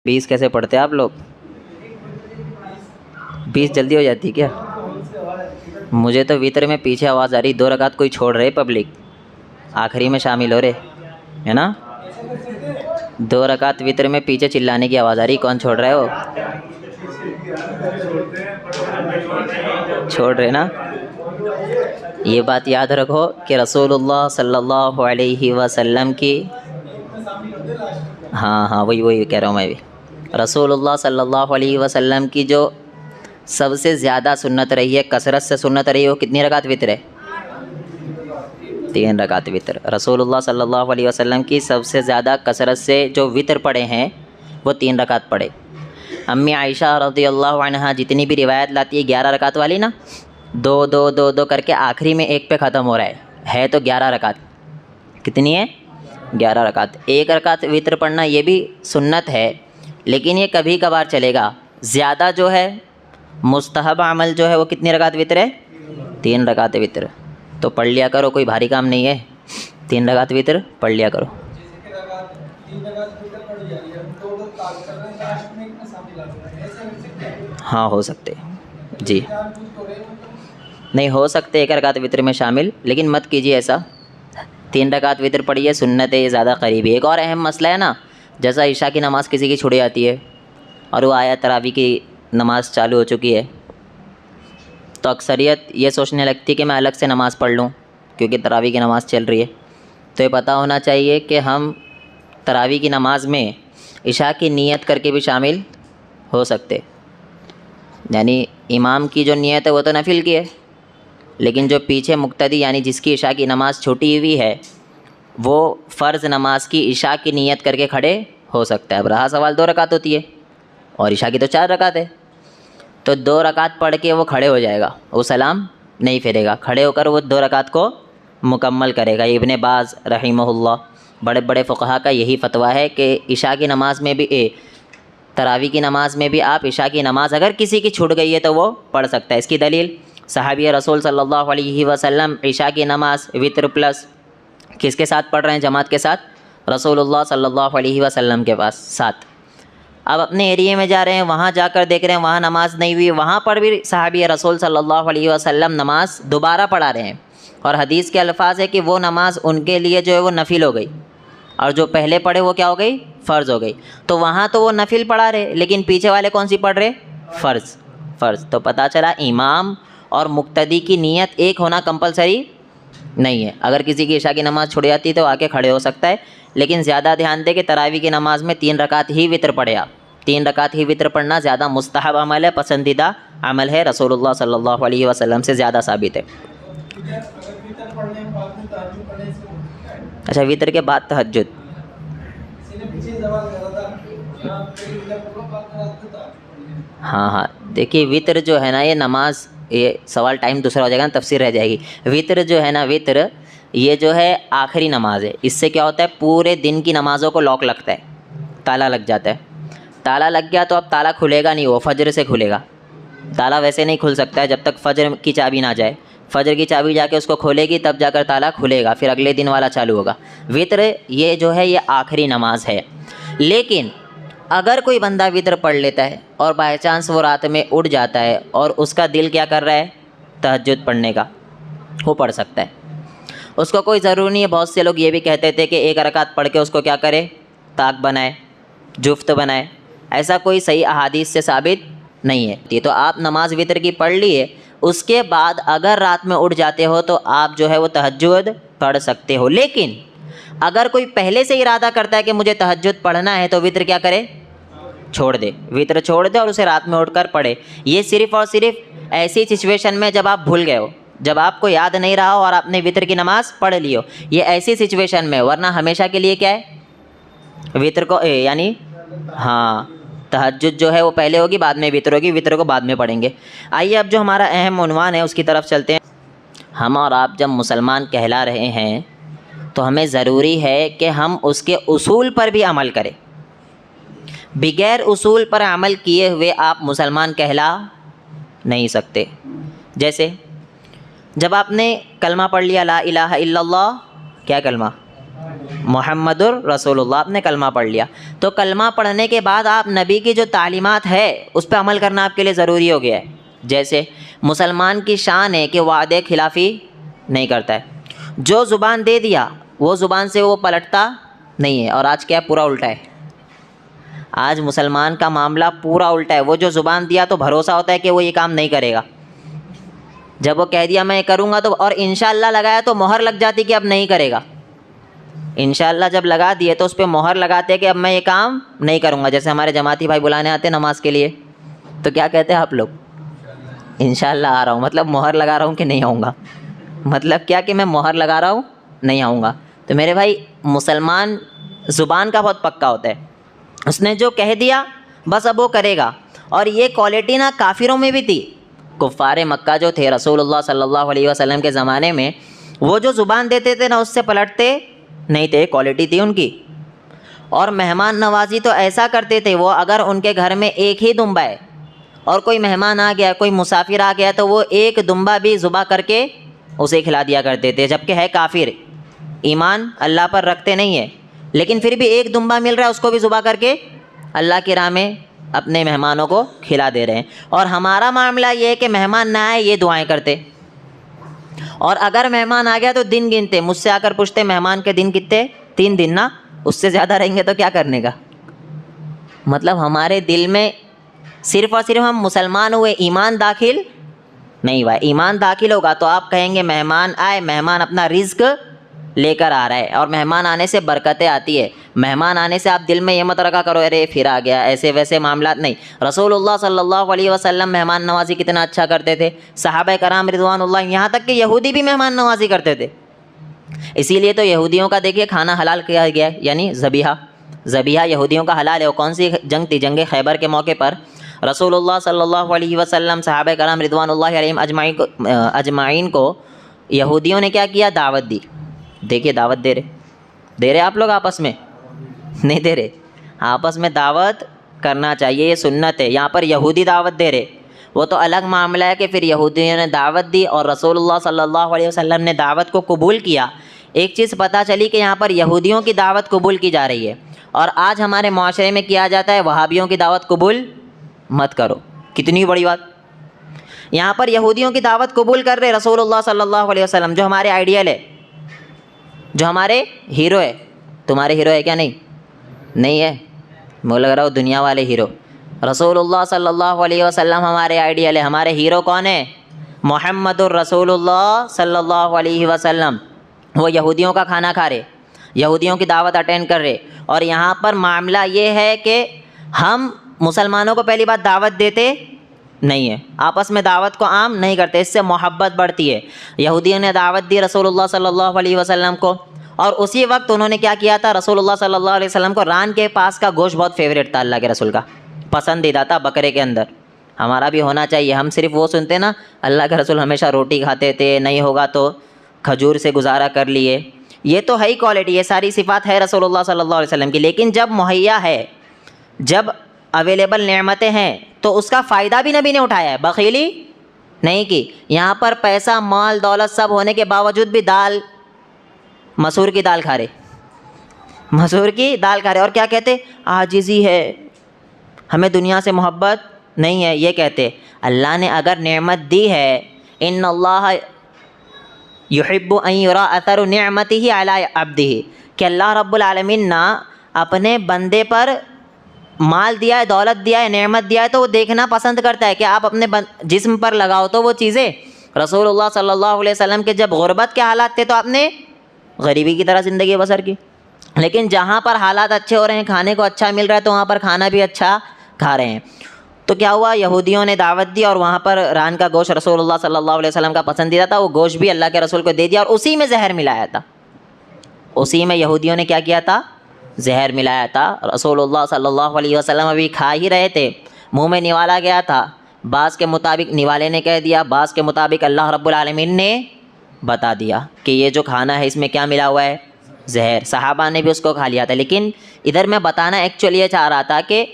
20 कैसे पढ़ते हैं आप लोग? 20 जल्दी हो जाती क्या? मुझे तो वितर में पीछे आवाज़ आ रही, 2 रकात कोई छोड़ रहे पब्लिक, आखिरी में शामिल हो रहे, है ना? 2 रकात वितर में पीछे चिल्लाने की आवाज़ आ रही, कौन छोड़ रहा है वो? छोड़ रहे ना? ये बात याद रखो कि रसूलुल्लाह सल्लल्लाहु अलैहि वसल्लम की, हाँ वही कह रहा हूँ मैं भी। रसूलुल्लाह सल्लल्लाहु अलैहि वसल्लम की जो सबसे ज़्यादा सुन्नत रही है, कसरत से सुन्नत रही है, वो कितनी रकात वितर है? 3 रकात वितर। रसूलुल्लाह सल्लल्लाहु अलैहि वसल्लम की सबसे ज़्यादा कसरत से जो वितर पढ़े हैं वो 3 रकात पढ़े। अम्मी आयशा रज़ियल्लाहु अन्हा जितनी भी रिवायत लाती है 11 रकात वाली ना, 2 करके आखिरी में 1 पे ख़त्म हो रहा है तो 11 रकात। कितनी है? 11 रकात। 1 रकात वितर पढ़ना ये भी सुन्नत है, लेकिन ये कभी कभार चलेगा। ज़्यादा जो है मुस्तहब अमल जो है वो कितनी रकात वितर है? 3 रकात वितर। तो पढ़ लिया करो, कोई भारी काम नहीं है, 3 रकात वितर पढ़ लिया करो। हाँ हो सकते जी, नहीं हो सकते 1 रकात वितर में शामिल, लेकिन मत कीजिए ऐसा। 3 रकात वितर पढ़िए, सुन्नत है, ये ज़्यादा करीबी है। एक और अहम मसला है ना, जैसा इशा की नमाज़ किसी की छूट जाती है और वो आया तरावी की नमाज़ चालू हो चुकी है, तो अक्सरियत ये सोचने लगती है कि मैं अलग से नमाज़ पढ़ लूँ क्योंकि तरावी की नमाज़ चल रही है। तो ये पता होना चाहिए कि हम तरावी की नमाज़ में इशा की नीयत करके भी शामिल हो सकते, यानी इमाम की जो नीयत है वो तो नफिल की है, लेकिन जो पीछे मुक्तदी यानी जिसकी इशा की नमाज़ छूटी हुई है वो फ़र्ज़ नमाज की इशा की नीयत करके खड़े हो सकता है। अब रहा सवाल 2 रकात होती है और इशा की तो 4 रकात है, तो 2 रकात पढ़ के वो खड़े हो जाएगा, वो सलाम नहीं फेरेगा, खड़े होकर वो 2 रकात को मुकम्मल करेगा। इब्ने बाज़ रहिमहुल्लाह, बड़े बड़े फ़ुक़हा का यही फ़तवा है कि इशा की नमाज़ में भी तरावी की नमाज़ में भी आप इशा की नमाज़ अगर किसी की छूट गई है तो वो पढ़ सकता है। इसकी दलील सहाबी रसूल सल्लल्लाहु अलैहि वसल्लम इशा की नमाज़ वितर प्लस किसके साथ पढ़ रहे हैं? जमात के साथ, रसूलुल्लाह सल्लल्लाहु अलैहि वसल्लम के पास साथ। अब अपने एरिए में जा रहे हैं, वहाँ जाकर देख रहे हैं वहाँ नमाज़ नहीं हुई, वहाँ पर भी सहाबी रसूल सल्लल्लाहु अलैहि वसल्लम नमाज़ दोबारा पढ़ा रहे हैं, और हदीस के अल्फाज है कि वो नमाज़ उनके लिए जो है वो नफिल हो गई और जो पहले पढ़े वो क्या हो गई? फ़र्ज़ हो गई। तो वहाँ तो वो नफिल पढ़ा रहे, लेकिन पीछे वाले कौन सी पढ़ रहे? फ़र्ज़। तो पता चला इमाम और मुक्तदी की नीयत एक होना कंपलसरी नहीं है। अगर किसी की इशा की नमाज़ छुड़ जाती है तो आके खड़े हो सकता है, लेकिन ज़्यादा ध्यान दें कि तरावी की नमाज़ में 3 रकात ही वितर पढ़े आप। 3 रकात ही वितर पढ़ना ज़्यादा मुस्तहब अमल है, पसंदीदा अमल है, रसूलुल्लाह सल्लल्लाहु अलैहि वसल्लम से ज़्यादा साबित है। अच्छा, वितर के बाद तहज्जुद, हाँ देखिए वितर जो है ना, ये नमाज, ये सवाल टाइम दूसरा हो जाएगा ना, तफसीर रह जाएगी। वितर जो है ना, वितर ये जो है आखिरी नमाज है। इससे क्या होता है, पूरे दिन की नमाज़ों को लॉक लगता है, ताला लग जाता है। ताला लग गया तो अब ताला खुलेगा नहीं, वो फजर से खुलेगा। ताला वैसे नहीं खुल सकता है जब तक फजर की चाबी ना जाए। फजर की चाबी जाके उसको खोलेगी तब जाकर ताला खुलेगा, फिर अगले दिन वाला चालू होगा। वितर ये जो है ये आखिरी नमाज है। लेकिन अगर कोई बंदा वितर पढ़ लेता है और बाई चांस वो रात में उठ जाता है और उसका दिल क्या कर रहा है? तहज्जुद पढ़ने का, वो पढ़ सकता है। उसको कोई ज़रूरी नहीं है। बहुत से लोग ये भी कहते थे कि 1 रकात पढ़ के उसको क्या करे? ताक बनाए, जुफ्त बनाए। ऐसा कोई सही अहादीस से साबित नहीं है। तो आप नमाज वितर की पढ़ लिए, उसके बाद अगर रात में उठ जाते हो तो आप जो है वो तहज्जुद पढ़ सकते हो। लेकिन अगर कोई पहले से इरादा करता है कि मुझे तहज्जुद पढ़ना है तो वितर क्या करे? छोड़ दे, वितर छोड़ दे और उसे रात में उठकर पढ़े। ये सिर्फ़ और सिर्फ ऐसी सिचुएशन में जब आप भूल गए हो, जब आपको याद नहीं रहा हो और आपने वितर की नमाज़ पढ़ ली हो, ये ऐसी सिचुएशन में, वरना हमेशा के लिए क्या है? वितर को यानी हाँ, तहज्जुद जो है वो पहले होगी, बाद में वितर होगी, वितर को बाद में पढ़ेंगे। आइए अब जो हमारा अहम उन्वान है उसकी तरफ चलते हैं। हम और आप जब मुसलमान कहला रहे हैं तो हमें ज़रूरी है कि हम उसके उसूल पर भी अमल करें। बगैर उसूल पर अमल किए हुए आप मुसलमान कहला नहीं सकते। जैसे जब आपने कलमा पढ़ लिया, ला इलाहा इल्लल्लाह, क्या कलमा? मोहम्मदुर रसूलुल्लाह, आपने कलमा पढ़ लिया। तो कलमा पढ़ने के बाद आप नबी की जो तालीमात है उस पर अमल करना आपके लिए ज़रूरी हो गया है। जैसे मुसलमान की शान है कि वादे खिलाफ़ी नहीं करता है, जो ज़ुबान दे दिया वो ज़ुबान से वो पलटता नहीं है। और आज क्या है, पूरा उल्टा है। आज मुसलमान का मामला पूरा उल्टा है। वो जो ज़ुबान दिया तो भरोसा होता है कि वो ये काम नहीं करेगा, जब वो कह दिया मैं करूँगा तो, और इंशाअल्लाह लगाया तो मोहर लग जाती कि अब नहीं करेगा। इंशाअल्लाह जब लगा दिए तो उस पर मोहर लगाते कि अब मैं ये काम नहीं करूँगा। जैसे हमारे जमाती भाई बुलाने आते हैं नमाज़ के लिए, तो क्या कहते हैं आप लोग? इंशाअल्लाह आ रहा हूँ, मतलब मोहर लगा रहा हूँ कि नहीं आऊँगा। मतलब क्या कि मैं मोहर लगा रहा हूँ, नहीं आऊँगा। तो मेरे भाई, मुसलमान ज़ुबान का बहुत पक्का होता है, उसने जो कह दिया बस अब वो करेगा। और ये क्वालिटी ना काफिरों में भी थी। कुफ़ारे मक्का जो थे रसूलुल्लाह सल्लल्लाहु अलैहि वसल्लम के ज़माने में, वो जो ज़ुबान देते थे ना उससे पलटते नहीं थे, क्वालिटी थी उनकी। और मेहमान नवाजी तो ऐसा करते थे वो, अगर उनके घर में एक ही दुम्बा है और कोई मेहमान आ गया, कोई मुसाफिर आ गया, तो वो एक दुम्बा भी ज़ुबा करके उसे खिला दिया करते थे। जबकि है काफिर, ईमान अल्लाह पर रखते नहीं है, लेकिन फिर भी एक दुम्बा मिल रहा है उसको भी ज़ुबा करके अल्लाह की राह में अपने मेहमानों को खिला दे रहे हैं। और हमारा मामला ये है कि मेहमान ना आए ये दुआएं करते, और अगर मेहमान आ गया तो दिन गिनते। मुझसे आकर पूछते मेहमान के दिन कितने? 3 दिन ना, उससे ज़्यादा रहेंगे तो क्या करने का। मतलब हमारे दिल में सिर्फ़ और सिर्फ हम मुसलमान हुए, ईमान दाखिल नहीं हुआ। ईमान दाखिल होगा तो आप कहेंगे मेहमान आए, मेहमान अपना रिज़्क लेकर आ रहा है, और मेहमान आने से बरकतें आती है। मेहमान आने से आप दिल में ये मत रखा करो अरे फिर आ गया, ऐसे वैसे मामला नहीं। रसूलुल्लाह सल्लल्लाहु अलैहि वसल्लम मेहमान नवाजी कितना अच्छा करते थे। सहाबा कराम रिज़वानुल्लाह, यहाँ तक कि यहूदी भी मेहमान नवाजी करते थे। इसीलिए तो यहूदियों का देखिए खाना हलाल किया गया है, यानी ज़बीहा यहूदियों का हलाल है। वो कौन सी जंग थी? जंग खैबर के मौके पर रसूलुल्लाह सल्लल्लाहु अलैहि वसल्लम सहाबा कराम रिज़वानुल्लाह अलैहिम अजमाइन को यहूदियों ने क्या किया? दावत दी। देखिए दावत दे रहे आप लोग आपस में नहीं दे रहे, आपस में दावत करना चाहिए, ये सुन्नत है। यहाँ पर यहूदी दावत दे रहे, वो तो अलग मामला है कि फिर यहूदियों ने दावत दी और रसूलुल्लाह सल्लल्लाहु अलैहि वसल्लम ने दावत को कबूल किया। एक चीज़ पता चली कि यहाँ पर यहूदियों की दावत कबूल की जा रही है, और आज हमारे माशरे में किया जाता है वहाबियों की दावत कबूल मत करो। कितनी बड़ी बात। यहाँ पर यहूदियों की दावत कबूल कर रहे रसूलुल्लाह सल्लल्लाहु अलैहि वसल्लम, जो हमारे आइडियल है, जो हमारे हीरो है। तुम्हारे हीरो है क्या? नहीं है। मुझे लग रहा हो दुनिया वाले हीरो। रसूलुल्लाह सल्लल्लाहु अलैहि वसल्लम हमारे आइडियल है। हमारे हीरो कौन है? मोहम्मदुर रसूलुल्लाह सल्लल्लाहु अलैहि वसल्लम। वो यहूदियों का खाना खा रहे, यहूदियों की दावत अटेंड कर रहे। और यहाँ पर मामला ये है कि हम मुसलमानों को पहली बात दावत देते नहीं है, आपस में दावत को आम नहीं करते, इससे मोहब्बत बढ़ती है। यहूदियों ने दावत दी रसूलुल्लाह सल्लल्लाहु अलैहि वसल्लम को, और उसी वक्त उन्होंने क्या किया था? रसूलुल्लाह सल्लल्लाहु अलैहि वसल्लम को रान के पास का गोश्त बहुत फेवरेट था, अल्लाह के रसूल का पसंदीदा था बकरे के अंदर। हमारा भी होना चाहिए। हम सिर्फ वो सुनते ना, अल्लाह के रसूल हमेशा रोटी खाते थे, नहीं होगा तो खजूर से गुजारा कर लिए। ये तो है ही क्वालिटी, ये सारी सिफ़ात है रसूलुल्लाह सल्लल्लाहु अलैहि वसल्लम की। लेकिन जब मुहैया है, जब अवेलेबल नेमतें हैं, तो उसका फ़ायदा भी नबी ने उठाया है, बखीली नहीं की। यहाँ पर पैसा माल दौलत सब होने के बावजूद भी मसूर की दाल खा रहे, मसूर की दाल खा रहे। और क्या कहते? आजिज़ी है, हमें दुनिया से मोहब्बत नहीं है। ये कहते अल्लाह ने अगर नेमत दी है, इन्नल्लाह युहिब्बु अन युरा अथरु निअमतिही अला अब्दिही, कि अल्लाह रब्बुल आलमीन ना अपने बंदे पर माल दिया है, दौलत दिया है, नेमत दिया है, तो वो देखना पसंद करता है कि आप अपने जिस्म पर लगाओ तो वो चीज़ें। रसूलुल्लाह सल्लल्लाहु अलैहि वसल्लम के जब गुरबत के हालात थे तो आपने गरीबी की तरह ज़िंदगी बसर की। लेकिन जहाँ पर हालात अच्छे हो रहे हैं, खाने को अच्छा मिल रहा है, तो वहाँ पर खाना भी अच्छा खा रहे हैं। तो क्या हुआ? यहूदियों ने दावत दी और वहाँ पर रान का गोश्त रसूलुल्लाह सल्लल्लाहु अलैहि वसल्लम का पसंदीदा था, वो गोश्त भी अल्लाह के रसूल को दे दिया, और उसी में जहर मिलाया था। उसी में यहूदियों ने क्या किया था? जहर मिलाया था। रसूलुल्लाह सल्लल्लाहु अलैहि वसल्लम अभी खा ही रहे थे, मुँह में निवाला गया था। बाज़ के मुताबिक निवाले ने कह दिया, बाज़ के मुताबिक अल्लाह रब्बुल आलमीन ने बता दिया कि ये जो खाना है इसमें क्या मिला हुआ है? जहर। सहाबा ने भी उसको खा लिया था। लेकिन इधर मैं बताना एक्चुअली ये चाह रहा था कि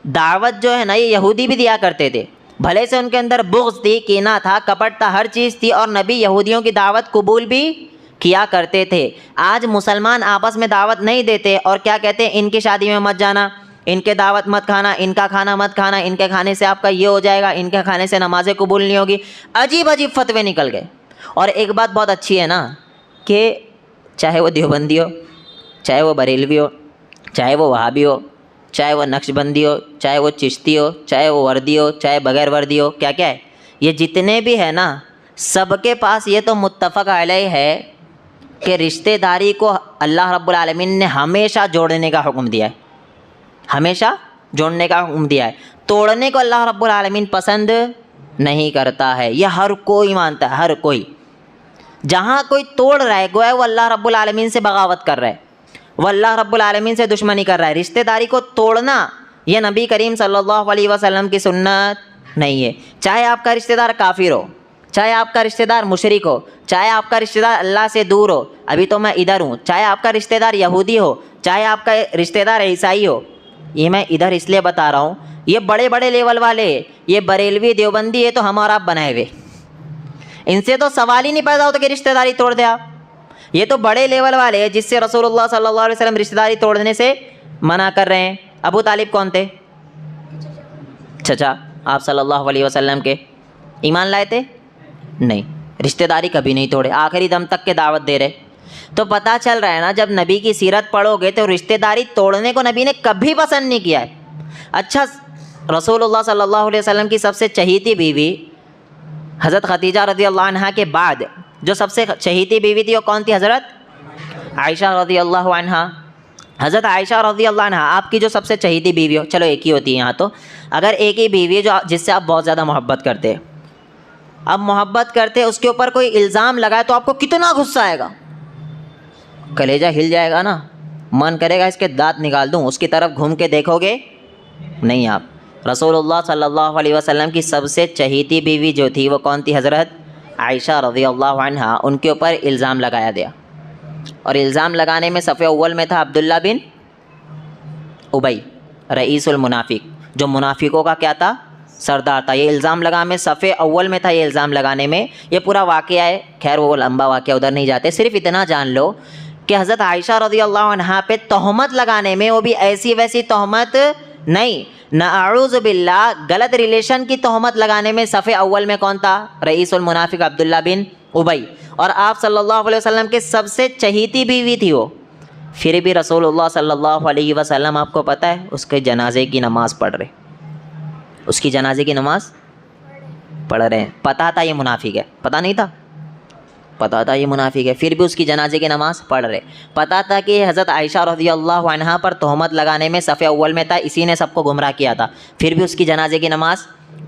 दावत जो है ना, ये यहूदी भी दिया करते थे। भले से उनके अंदर बुग़्ज़ थी, कीना था, कपट था, हर चीज़ थी, और नबी यहूदियों की दावत कबूल भी किया करते थे। आज मुसलमान आपस में दावत नहीं देते और क्या कहते हैं, इनकी शादी में मत जाना, इनके दावत मत खाना, इनका खाना मत खाना, इनके खाने से आपका ये हो जाएगा, इनके खाने से नमाज़ें कबूल नहीं होगी। अजीब अजीब फतवे निकल गए। और एक बात बहुत अच्छी है ना कि चाहे वो देवबंदी हो, चाहे वो बरेलवी हो, चाहे वो वहाबी हो, चाहे वो नक्शबंदी हो, चाहे वो चिश्ती हो, चाहे वो वर्दी हो, चाहे बगैर वर्दी हो, क्या क्या है, ये जितने भी है ना, सबके पास ये तो मुत्तफ़क़ अलैह है कि रिश्तेदारी को अल्लाह रब्बुल आलमीन ने हमेशा जोड़ने का हुक्म दिया है, हमेशा जोड़ने का हुक्म दिया है। तोड़ने को अल्लाह रब्बुल आलमीन पसंद नहीं करता है, यह हर कोई मानता है, हर कोई। जहाँ कोई तोड़ रहा है गोया वो अल्लाह रब्बुल आलमीन से बगावत कर रहा है, वो अल्लाह रब्बुल आलमीन से दुश्मनी कर रहा है। रिश्तेदारी को तोड़ना यह नबी करीम सल्लल्लाहु अलैहि वसल्लम की सुन्नत नहीं है। चाहे आपका रिश्तेदार काफिर हो, चाहे आपका रिश्तेदार मुशरिक हो, चाहे आपका रिश्तेदार अल्लाह से दूर हो, अभी तो मैं इधर हूँ, चाहे आपका रिश्तेदार यहूदी हो, चाहे आपका रिश्तेदार ईसाई हो, ये मैं इधर इसलिए बता रहा हूँ, ये बड़े बड़े लेवल वाले, ये बरेलवी देवबंदी है तो हम और आप बनाए हुए, इनसे तो सवाल ही नहीं पैदा होता कि रिश्तेदारी तोड़ दे आप। ये तो बड़े लेवल वाले हैं जिससे रसूलुल्लाह सल्लल्लाहु अलैहि वसल्लम रिश्तेदारी तोड़ने से मना कर रहे हैं। अबू तालिब कौन थे? चचा आप सल्लल्लाहु अलैहि वसल्लम के। ईमान लाए थे? नहीं, रिश्तेदारी कभी नहीं तोड़े, आखिरी दम तक के दावत दे रहे। तो पता चल रहा है ना, जब नबी की सीरत पढ़ोगे तो रिश्तेदारी तोड़ने को नबी ने कभी पसंद नहीं किया है। अच्छा, रसूलुल्लाह सल्लल्लाहु अलैहि वसल्लम की सबसे चहीती बीवी हज़रत खदीजा रज़ियल्लाहु अन्हा के बाद जो सबसे चहीती बीवी थी वो कौन थी? हज़रत आयशा रज़ियल्लाहु अन्हा। हज़रत आयशा रज़ियल्लाहु अन्हा आपकी जो सबसे चहीती बीवी हो, चलो एक ही होती है यहाँ तो, अगर एक ही बीवी है जो जिससे आप बहुत ज़्यादा मोहब्बत करते हैं, अब मोहब्बत करते उसके ऊपर कोई इल्ज़ाम लगाए तो आपको कितना गुस्सा आएगा, कलेजा हिल जाएगा ना, मन करेगा इसके दांत निकाल दूँ। उसकी तरफ घूम के देखोगे नहीं आप। रसूलुल्लाह सल्लल्लाहु अलैहि वसल्लम की सबसे चहीती बीवी जो थी वो कौन थी? हज़रत आयशा रज़ियल्लाहु अन्हा। उनके ऊपर इल्ज़ाम लगाया गया और इल्ज़ाम लगाने में सफ़े अव्वल में था अब्दुल्ला बिन उबई रईसुल मुनाफिक, जो मुनाफिकों का क्या था? सरदार था। ये इल्ज़ाम लगा में सफ़े अव्वल में था, ये इल्ज़ाम लगाने में। ये पूरा वाक़या है, खैर वो लंबा वाक़या, उधर नहीं जाते। सिर्फ इतना जान लो कि हज़रत आयशा रज़ियल्लाहु अन्हा पे तहमत लगाने में, वो भी ऐसी वैसी तहमत नहीं, नअऊज़ु बिल्लाह, गलत रिलेशन की तहमत लगाने में सफ़े अव्वल में कौन था? रईसुल मुनाफिक अब्दुल्ला बिन उबई। और आप सल्लल्लाहु अलैहि वसल्लम के सबसे चहीती बीवी थी वो। फिर भी रसूलुल्लाह सल्लल्लाहु अलैहि वसल्लम, आपको पता है, उसके जनाजे की नमाज़ पढ़ रहे, उसकी जनाजे की नमाज़ पढ़ रहे हैं। पता था ये मुनाफिक है? पता नहीं था? पता था ये मुनाफिक है, फिर भी उसकी जनाजे की नमाज़ पढ़ रहे। पता था कि हज़रत आयशा रज़ियल्लाहु अन्हा पर तहमत लगाने में सफ़े अव्वल में था, इसी ने सबको गुमराह किया था, फिर भी उसकी जनाजे की नमाज़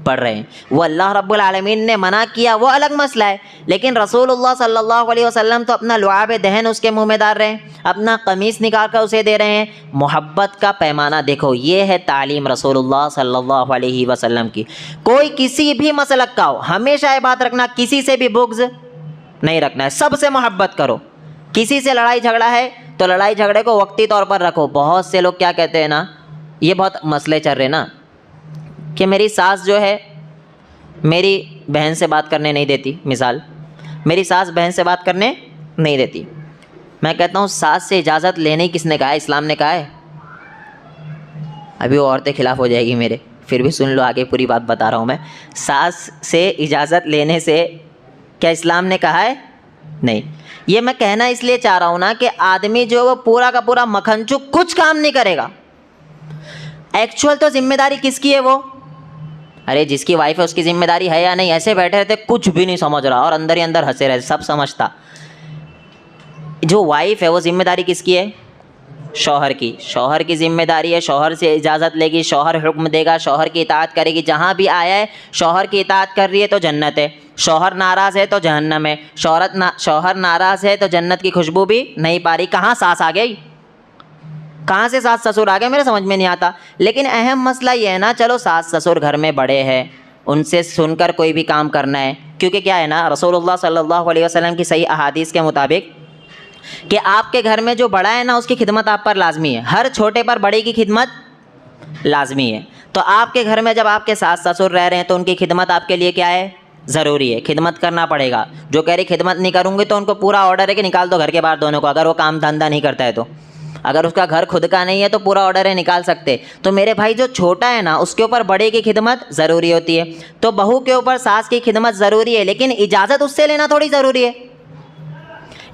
पढ़ रहे हैं। वो अल्लाह रब्बुल आलमीन ने मना किया, वो अलग मसला है, लेकिन रसूलुल्लाह सल्लल्लाहु अलैहि वसल्लम तो अपना लुआब दहन उसके मुँह में डाल रहे हैं, अपना कमीज़ निकाल कर उसे दे रहे हैं। मोहब्बत का पैमाना देखो, ये है तालीम रसूलुल्लाह सल्लल्लाहु अलैहि वसल्लम की। कोई किसी भी मसलक का हो, हमेशा ये बात रखना, किसी से भी बुग़्ज़ नहीं रखना है, सबसे मोहब्बत करो। किसी से लड़ाई झगड़ा है तो लड़ाई झगड़े को वक्ती तौर पर रखो। बहुत से लोग क्या कहते हैं ना, ये बहुत मसले चल रहे ना कि मेरी सास जो है मेरी बहन से बात करने नहीं देती, मिसाल मेरी सास बहन से बात करने नहीं देती। मैं कहता हूँ सास से इजाज़त लेने किसने कहा है? इस्लाम ने कहा है। अभी वो औरतें खिलाफ हो जाएगी मेरे, फिर भी सुन लो, आगे पूरी बात बता रहा हूँ मैं। सास से इजाज़त लेने से क्या इस्लाम ने कहा है? नहीं। ये मैं कहना इसलिए चाह रहा हूँ ना कि आदमी जो वो पूरा का पूरा मक्खनचुक कुछ काम नहीं करेगा। एक्चुअल तो जिम्मेदारी किसकी है? वो, अरे जिसकी वाइफ है उसकी जिम्मेदारी है या नहीं? ऐसे बैठे रहते, कुछ भी नहीं समझ रहा और अंदर ही अंदर हंसे रहते, सब समझता। जो वाइफ है वो जिम्मेदारी किसकी है? शौहर की। शौहर की जिम्मेदारी है, शौहर से इजाज़त लेगी, शौहर हुक्म देगा, शौहर की इताअत करेगी। जहाँ भी आया है शौहर की इताअत कर रही है तो जन्नत है, शौहर नाराज़ है तो जहन्नम है। शौहर नाराज़ है तो जन्नत की खुशबू भी नहीं पा रही। कहाँ सास आ गई? कहाँ से सास ससुर आ गए? मेरे समझ में नहीं आता। लेकिन अहम मसला ये है ना, चलो सास ससुर घर में बड़े हैं, उनसे सुनकर कोई भी काम करना है, क्योंकि क्या है ना, रसूलुल्लाह सल्लल्लाहु अलैहि वसल्लम की सही अहादीस के मुताबिक कि आपके घर में जो बड़ा है ना उसकी खिदमत आप पर लाजमी है, हर छोटे पर बड़े की खिदमत लाजमी है। तो आपके घर में जब आपके सास ससुर रह रहे हैं तो उनकी खिदमत आपके लिए क्या है? ज़रूरी है, खिदमत करना पड़ेगा। जो कह रही खिदमत नहीं करूँगी तो उनको पूरा ऑर्डर है कि निकाल दो घर के बाहर दोनों को, अगर वो काम धंधा नहीं करता है तो। अगर उसका घर खुद का नहीं है तो पूरा ऑर्डर है निकाल सकते। तो मेरे भाई जो छोटा है ना उसके ऊपर बड़े की खिदमत ज़रूरी होती है। तो बहू के ऊपर सास की खिदमत ज़रूरी है, लेकिन इजाज़त उससे लेना थोड़ी ज़रूरी है।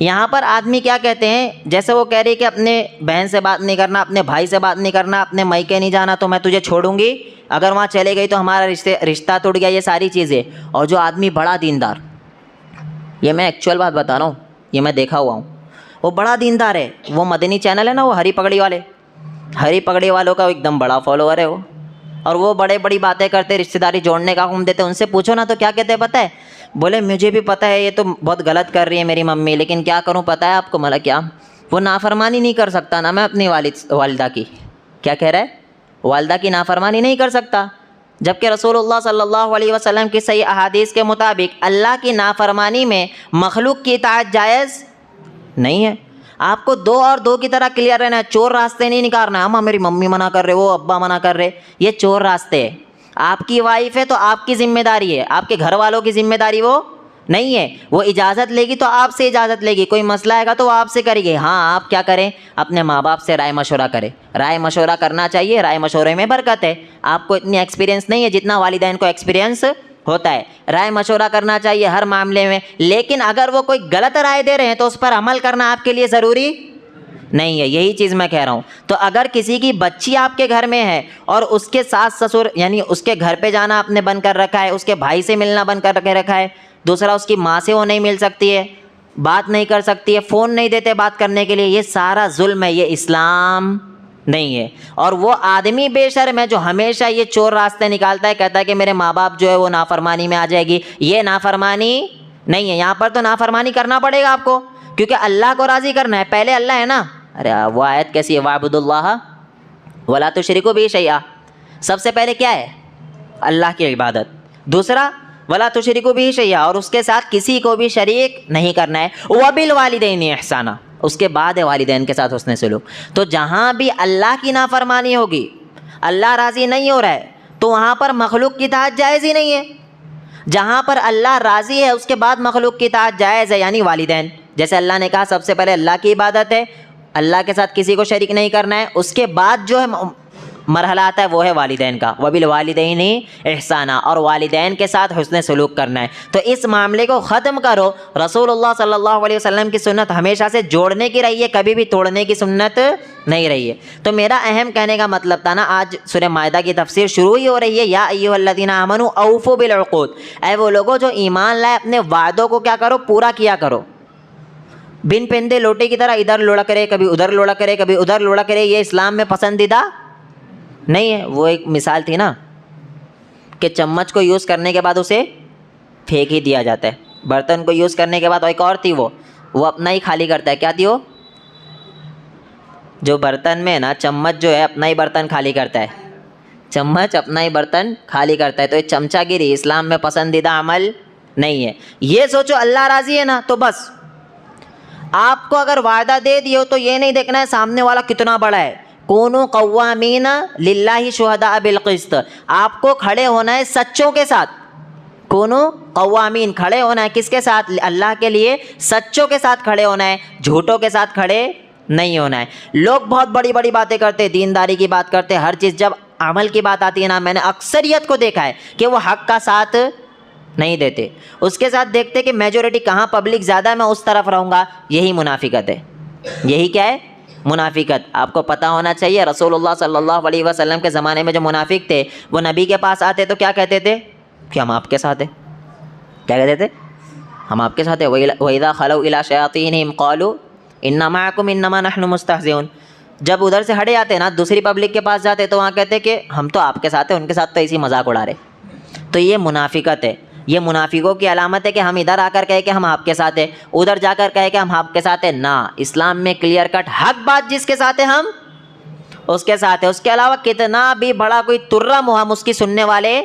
यहाँ पर आदमी क्या कहते हैं, जैसे वो कह रही है कि अपने बहन से बात नहीं करना, अपने भाई से बात नहीं करना, अपने मायके नहीं जाना तो मैं तुझे छोड़ूंगी, अगर वहाँ चले गई तो हमारा रिश्ता टूट गया, ये सारी चीज़ें। और जो आदमी बड़ा दीनदार, ये मैं एक्चुअल बात बता रहा हूँ, ये मैं देखा हुआ हूँ, वो बड़ा दीनदार है। वो मदनी चैनल है ना, वो हरी पगड़ी वाले, हरी पगड़ी वालों का एकदम बड़ा फॉलोअर है वो। और वो बड़े बड़ी बातें करते, रिश्तेदारी जोड़ने का हुक्म देते। उनसे पूछो ना तो क्या कहते हैं पता है? बोले मुझे भी पता है ये तो बहुत गलत कर रही है मेरी मम्मी, लेकिन क्या करूं पता है आपको? मतलब क्या, वो नाफरमानी नहीं कर सकता ना मैं अपनी वालिदा की। क्या कह रहा है? वालिदा की नाफरमानी नहीं कर सकता, जबकि रसूलुल्लाह सल्लल्लाहु अलैहि वसल्लम की सही अहादीस के मुताबिक अल्लाह की नाफरमानी में मखलूक की इताअत जायज़ नहीं है। आपको दो और दो की तरह क्लियर रहना है, चोर रास्ते नहीं निकालना है। अम्मा मेरी मम्मी मना कर रहे, वो अब्बा मना कर रहे, ये चोर रास्ते है। आपकी वाइफ है तो आपकी जिम्मेदारी है, आपके घर वालों की जिम्मेदारी वो नहीं है। वो इजाज़त लेगी तो आपसे इजाज़त लेगी, कोई मसला आएगा तो वो आपसे करेगी। हाँ, आप क्या करें, अपने माँ बाप से राय मशवरा करें, राय मशवरा करना चाहिए, राय मशवरे में बरकत है। आपको इतनी एक्सपीरियंस नहीं है जितना वालिदैन को एक्सपीरियंस होता है, राय मशवरा करना चाहिए हर मामले में। लेकिन अगर वो कोई गलत राय दे रहे हैं तो उस पर अमल करना आपके लिए ज़रूरी नहीं है, यही चीज़ मैं कह रहा हूँ। तो अगर किसी की बच्ची आपके घर में है और उसके सास ससुर यानी उसके घर पे जाना आपने बंद कर रखा है, उसके भाई से मिलना बंद कर रखा है, दूसरा उसकी माँ से वो नहीं मिल सकती है, बात नहीं कर सकती है, फ़ोन नहीं देते बात करने के लिए, ये सारा जुल्म है, ये इस्लाम नहीं है। और वो आदमी बेशर्म है जो हमेशा ये चोर रास्ते निकालता है, कहता है कि मेरे माँ बाप जो है वो नाफरमानी में आ जाएगी। ये नाफरमानी नहीं है, यहाँ पर तो नाफरमानी करना पड़ेगा आपको, क्योंकि अल्लाह को राज़ी करना है। पहले अल्लाह है ना। अरे वो आयत कैसी है, वाबुदुल्लाह वला तुशरिकू बिही शैआ। सबसे पहले क्या है? अल्लाह की इबादत। दूसरा वला तुशरिकू बिही शैआ, और उसके साथ किसी को भी शरीक नहीं करना है। वबिल वालिदैनि इहसाना, उसके बाद है वालिदैन के साथ हुस्न सलूक। तो जहाँ भी अल्लाह की नाफरमानी होगी, अल्लाह राज़ी नहीं हो रहा है, तो वहाँ पर मखलूक की इताअत जायज़ ही नहीं है। जहाँ पर अल्लाह राज़ी है उसके बाद मखलूक की इताअत जायज़ है, यानी वालिदैन। जैसे अल्लाह ने कहा सबसे पहले अल्लाह की इबादत है, अल्लाह के साथ किसी को शरीक नहीं करना है, उसके बाद जो है मरहला आता है वो है वालिदैन का, वबिल वालिदैनि इहसाना, और वालिदैन के साथ हुस्न सलूक करना है। तो इस मामले को ख़त्म करो। रसूलुल्लाह सल्लल्लाहु अलैहि वसल्लम की सुन्नत हमेशा से जोड़ने की रही है, कभी भी तोड़ने की सुन्नत नहीं रही है। तो मेरा अहम कहने का मतलब था ना, आज सूरह माइदा की तफसीर शुरू ही हो रही है, या अय्युहल्लज़ीना आमनू औफू बिल उक़ूद, ऐ वो लोगों जो ईमान लाए अपने वादों को क्या करो, पूरा किया करो। बिन पेंदे लोटे की तरह इधर लुढ़क रहे, कभी उधर लुढ़क रहे, कभी उधर लुढ़क रहे, ये इस्लाम में पसंदीदा नहीं है। वो एक मिसाल थी ना कि चम्मच को यूज़ करने के बाद उसे फेंक ही दिया जाता है, बर्तन को यूज़ करने के बाद एक और थी वो अपना ही खाली करता है। क्या थी वो? जो बर्तन में ना, चम्मच जो है अपना ही बर्तन खाली करता है, चम्मच अपना ही बर्तन खाली करता है। तो ये चमचागिरी इस्लाम में पसंदीदा अमल नहीं है। ये सोचो अल्लाह राज़ी है ना, तो बस आपको अगर वादा दे दियो तो ये नहीं देखना है सामने वाला कितना बड़ा है। कूनू कव्वामीना लिल्लाहि शुहदा बिल क़िस्त, आपको खड़े होना है सच्चों के साथ। कूनू कव्वामीन, खड़े होना है किसके साथ? अल्लाह के लिए सच्चों के साथ खड़े होना है, झूठों के साथ खड़े नहीं होना है। लोग बहुत बड़ी बड़ी बातें करते, दीनदारी की बात करते, हर चीज़, जब अमल की बात आती है ना, मैंने अक्सरियत को देखा है कि वो हक़ का साथ नहीं देते, उसके साथ देखते कि मेजॉरिटी कहाँ पब्लिक ज़्यादा है मैं उस तरफ रहूँगा। यही मुनाफिकत है। यही क्या है? मुनाफिकत। आपको पता होना चाहिए रसूलुल्लाह सल्लल्लाहु अलैहि वसल्लम के ज़माने में जो मुनाफिक थे वो नबी के पास आते तो क्या कहते थे कि हम आपके साथ हैं। क्या कहते थे? हम आपके साथ हैं। वइज़ा खलऊ इला शयातीनिहिम क़ालू इन्ना मअकुम इन्नमा नहनु मुस्तहज़िऊन। जब उधर से हटे जाते ना, दूसरी पब्लिक के पास जाते तो वहाँ कहते कि हम तो आपके साथ हैं, उनके साथ तो इसी मजाक उड़ा रहे। तो ये मुनाफिकत है। ये मुनाफिकों की अलामत है कि हम इधर आकर कहे कि हम आपके साथ हैं, उधर जाकर कहे कि हम आपके साथ हैं। ना, इस्लाम में क्लियर कट हक बात जिसके साथ है हम उसके साथ है। उसके अलावा कितना भी बड़ा कोई तुर्रम हो हम उसकी सुनने वाले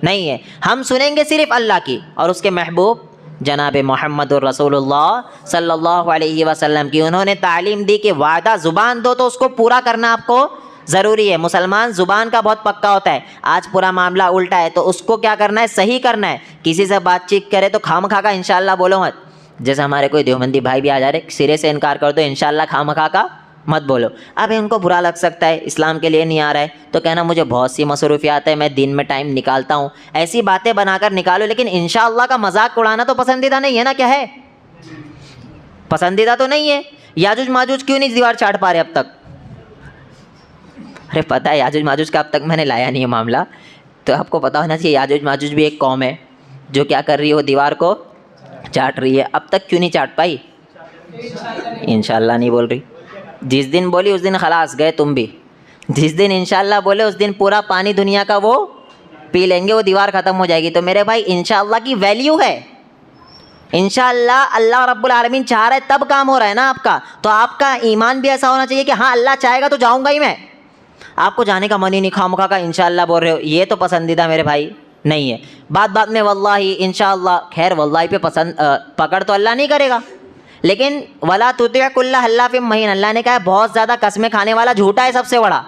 नहीं है। हम सुनेंगे सिर्फ अल्लाह की और उसके महबूब जनाब मोहम्मदुर रसूलुल्लाह सल्लल्लाहु अलैहि वसल्लम की। उन्होंने तालीम दी कि वादा ज़ुबान दो तो उसको पूरा करना आपको ज़रूरी है। मुसलमान ज़ुबान का बहुत पक्का होता है, आज पूरा मामला उल्टा है तो उसको क्या करना है, सही करना है। किसी से बातचीत करे तो खामखा का इंशाअल्लाह बोलो मत। जैसे हमारे कोई देवबंदी भाई भी आ जा रहे, सिरे से इनकार कर दो, इंशाअल्लाह खामखा का मत बोलो। अब इनको बुरा लग सकता है, इस्लाम के लिए नहीं आ रहा है तो कहना मुझे बहुत सी मसरूफियात है, मैं दिन में टाइम निकालता हूँ, ऐसी बातें बनाकर निकालो। लेकिन इंशाअल्लाह का मजाक उड़ाना तो पसंदीदा नहीं है ना, क्या है, पसंदीदा तो नहीं है। याजुज माजुज क्यों नहीं दीवार चाट पा रहे अब तक? अरे पता है याजुज माजुज का अब तक मैंने लाया नहीं है मामला, तो आपको पता होना चाहिए याजुज माजुज भी एक कौम है जो क्या कर रही है, वो दीवार को चाट रही है। अब तक क्यों नहीं चाट पाई? इंशाअल्लाह नहीं बोल रही। जिस दिन बोली उस दिन खलास गए तुम भी। जिस दिन इंशाअल्लाह बोले उस दिन पूरा पानी दुनिया का वो पी लेंगे, वो दीवार ख़त्म हो जाएगी। तो मेरे भाई इंशाअल्लाह की वैल्यू है। इंशाअल्लाह अल्लाह रब्बुल आलमीन चाह रहा है तब काम हो रहा है ना आपका। तो आपका ईमान भी ऐसा होना चाहिए कि हाँ अल्लाह चाहेगा तो जाऊँगा ही मैं। आपको जाने का मन ही नहीं, खामखा का इंशाअल्लाह बोल रहे हो, ये तो पसंदीदा मेरे भाई नहीं है। बात बात में वल्लाही इंशाअल्लाह, खैर वल्लाही पे पकड़ तो अल्लाह नहीं करेगा, लेकिन वला तुतिअ कुल्ला हल्लाफिन महीन, अल्लाह ने कहा है बहुत ज़्यादा कसमें खाने वाला झूठा है सबसे बड़ा।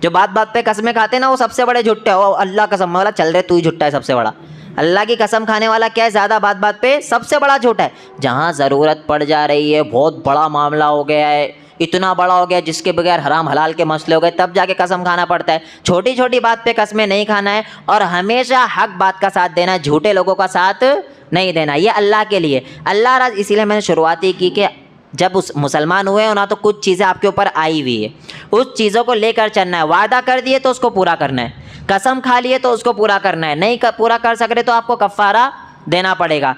जो बात बात पे कसमें खाते हैं ना वो सबसे बड़े झूठे हो। अल्लाह कसम वाला चल रहे तू ही झूठा है सबसे बड़ा। अल्लाह की कसम खाने वाला क्या है, ज़्यादा बात बात पे सबसे बड़ा झूठा है। जहाँ ज़रूरत पड़ जा रही है, बहुत बड़ा मामला हो गया है, इतना बड़ा हो गया जिसके बगैर हराम हलाल के मसले हो गए, तब जाके कसम खाना पड़ता है। छोटी छोटी बात पे कसमें नहीं खाना है और हमेशा हक बात का साथ देना है, झूठे लोगों का साथ नहीं देना। ये अल्लाह के लिए, अल्लाह राज। इसीलिए मैंने शुरुआत ही की कि जब उस मुसलमान हुए हो ना तो कुछ चीज़ें आपके ऊपर आई हुई है, उस चीज़ों को लेकर चलना है। वादा कर दिए तो उसको पूरा करना है, कसम खा लिए तो उसको पूरा करना है, नहीं पूरा कर सक रहे तो आपको कफ़ारा देना पड़ेगा।